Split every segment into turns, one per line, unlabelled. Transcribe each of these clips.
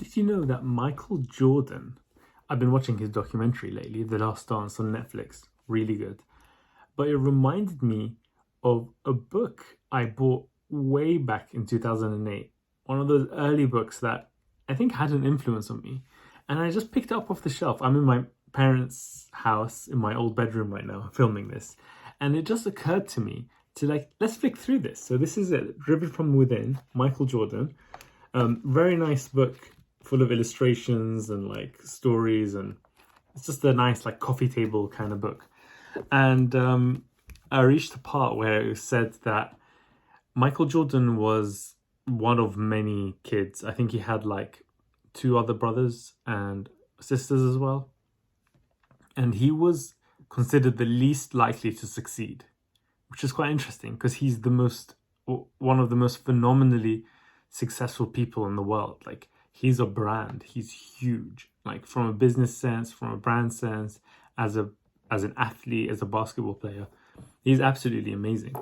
Did you know that Michael Jordan, I've been watching his documentary lately, The Last Dance on Netflix, really good. But it reminded me of a book I bought way back in 2008. One of those early books that I think had an influence on me. And I just picked it up off the shelf. I'm in my parents' house in my old bedroom right now, filming this. And it just occurred to me to let's flick through this. So this is it, Driven from Within, Michael Jordan. Very nice book, full of illustrations and stories, and it's just a nice coffee table kind of book. And I reached a part where it said that Michael Jordan was one of many kids. I think he had two other brothers and sisters as well. And he was considered the least likely to succeed, which is quite interesting because he's one of the most phenomenally successful people in the world. He's a brand. He's huge. From a business sense, from a brand sense, as an athlete, as a basketball player, he's absolutely amazing.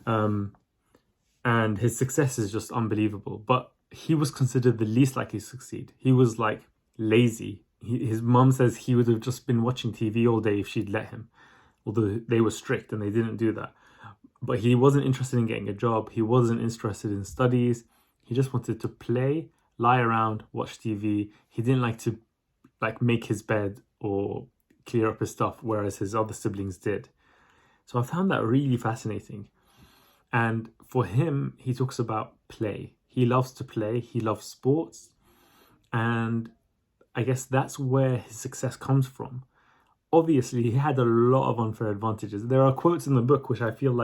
And his success is just unbelievable. But he was considered the least likely to succeed. He was lazy. His mum says he would have just been watching TV all day if she'd let him, although they were strict and they didn't do that. But he wasn't interested in getting a job. He wasn't interested in studies. He just wanted to play, lie around, watch TV. He didn't like to make his bed or clear up his stuff, whereas his other siblings did. So I found that really fascinating. And for him, he talks about play. He loves to play. He loves sports. And I guess that's where his success comes from. Obviously, he had a lot of unfair advantages. There are quotes in the book which I feel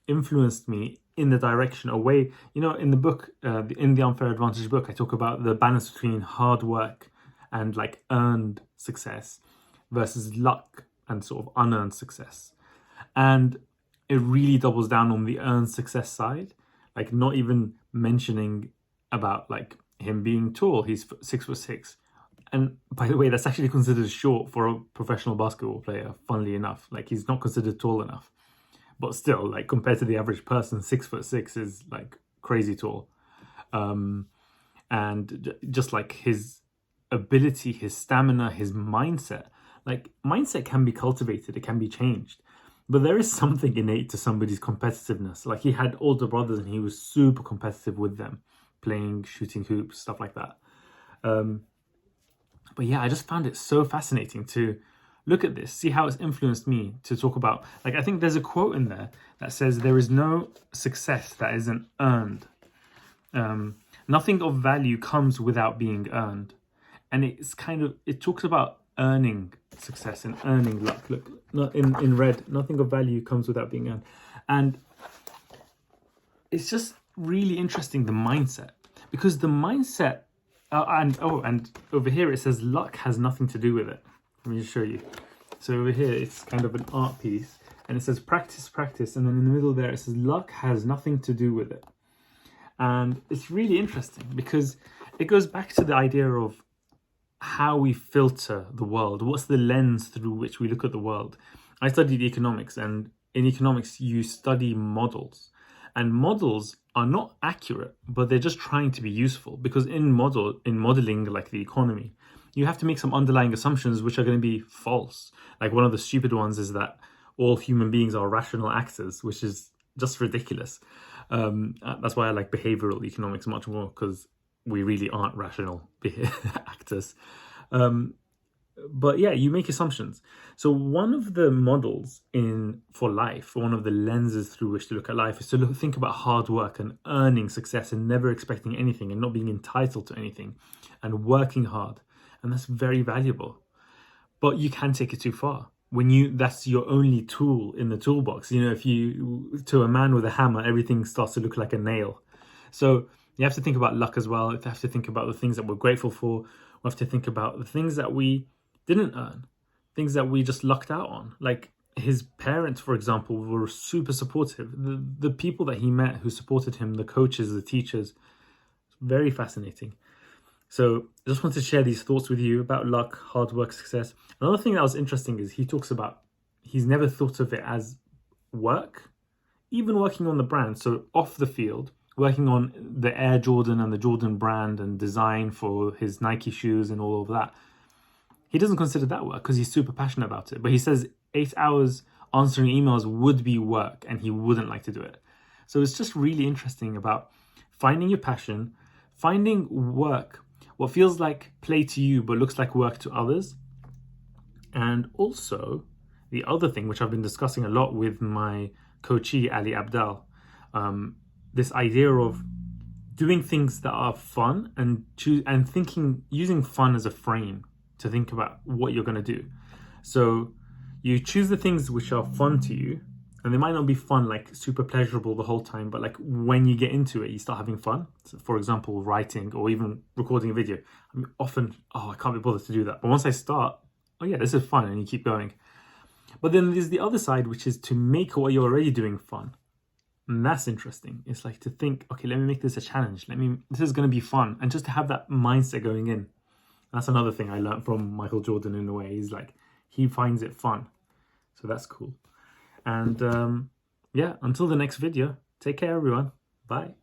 influenced me in the direction away. In the book, in the Unfair Advantage book, I talk about the balance between hard work and earned success versus luck and sort of unearned success. And it really doubles down on the earned success side, not even mentioning about him being tall. He's 6'6". And by the way, that's actually considered short for a professional basketball player, funnily enough. He's not considered tall enough. But still, compared to the average person, 6'6" is crazy tall. And just his ability, his stamina, his mindset. Mindset can be cultivated, it can be changed. But there is something innate to somebody's competitiveness. He had older brothers and he was super competitive with them, playing, shooting hoops, stuff like that. But yeah, I just found it so fascinating to look at this, see how it's influenced me to talk about. I think there's a quote in there that says, "There is no success that isn't earned. Nothing of value comes without being earned." And it talks about earning success and earning luck. Look, not in red, nothing of value comes without being earned. And it's just really interesting, the mindset, because the mindset, and over here it says luck has nothing to do with it. Let me just show you. So over here it's kind of an art piece and it says practice, practice, and then in the middle there it says luck has nothing to do with it. And it's really interesting because it goes back to the idea of how we filter the world. What's the lens through which we look at the world? I studied economics, and in economics you study models. And models are not accurate, but they're just trying to be useful, because in modeling the economy, you have to make some underlying assumptions which are going to be false. One of the stupid ones is that all human beings are rational actors, which is just ridiculous. That's why I like behavioral economics much more, because we really aren't rational actors. But yeah, you make assumptions. So one of the models for life, one of the lenses through which to look at life, is to think about hard work and earning success and never expecting anything and not being entitled to anything and working hard. And that's very valuable. But you can take it too far. That's your only tool in the toolbox. To a man with a hammer, everything starts to look like a nail. So you have to think about luck as well. You have to think about the things that we're grateful for. We have to think about the things that we didn't earn, things that we just lucked out on. His parents, for example, were super supportive. The people that he met who supported him, the coaches, the teachers, very fascinating. So I just wanted to share these thoughts with you about luck, hard work, success. Another thing that was interesting is he talks about he's never thought of it as work, even working on the brand. So off the field, working on the Air Jordan and the Jordan brand and design for his Nike shoes and all of that. He doesn't consider that work because he's super passionate about it. But he says 8 hours answering emails would be work and he wouldn't like to do it. So it's just really interesting about finding your passion, finding work, what feels like play to you but looks like work to others. And also the other thing, which I've been discussing a lot with my coachee, Ali Abdal, this idea of doing things that are fun and using fun as a frame to think about what you're going to do. So you choose the things which are fun to you, and they might not be fun, like super pleasurable the whole time, but like when you get into it, you start having fun. So for example, writing or even recording a video. I often, I can't be bothered to do that. But once I start, oh yeah, this is fun, and you keep going. But then there's the other side, which is to make what you're already doing fun. And that's interesting. It's like to think, okay, let me make this a challenge. This is going to be fun. And just to have that mindset going in. That's another thing I learned from Michael Jordan in a way. He's like, he finds it fun. So that's cool. And yeah, until the next video, take care, everyone. Bye.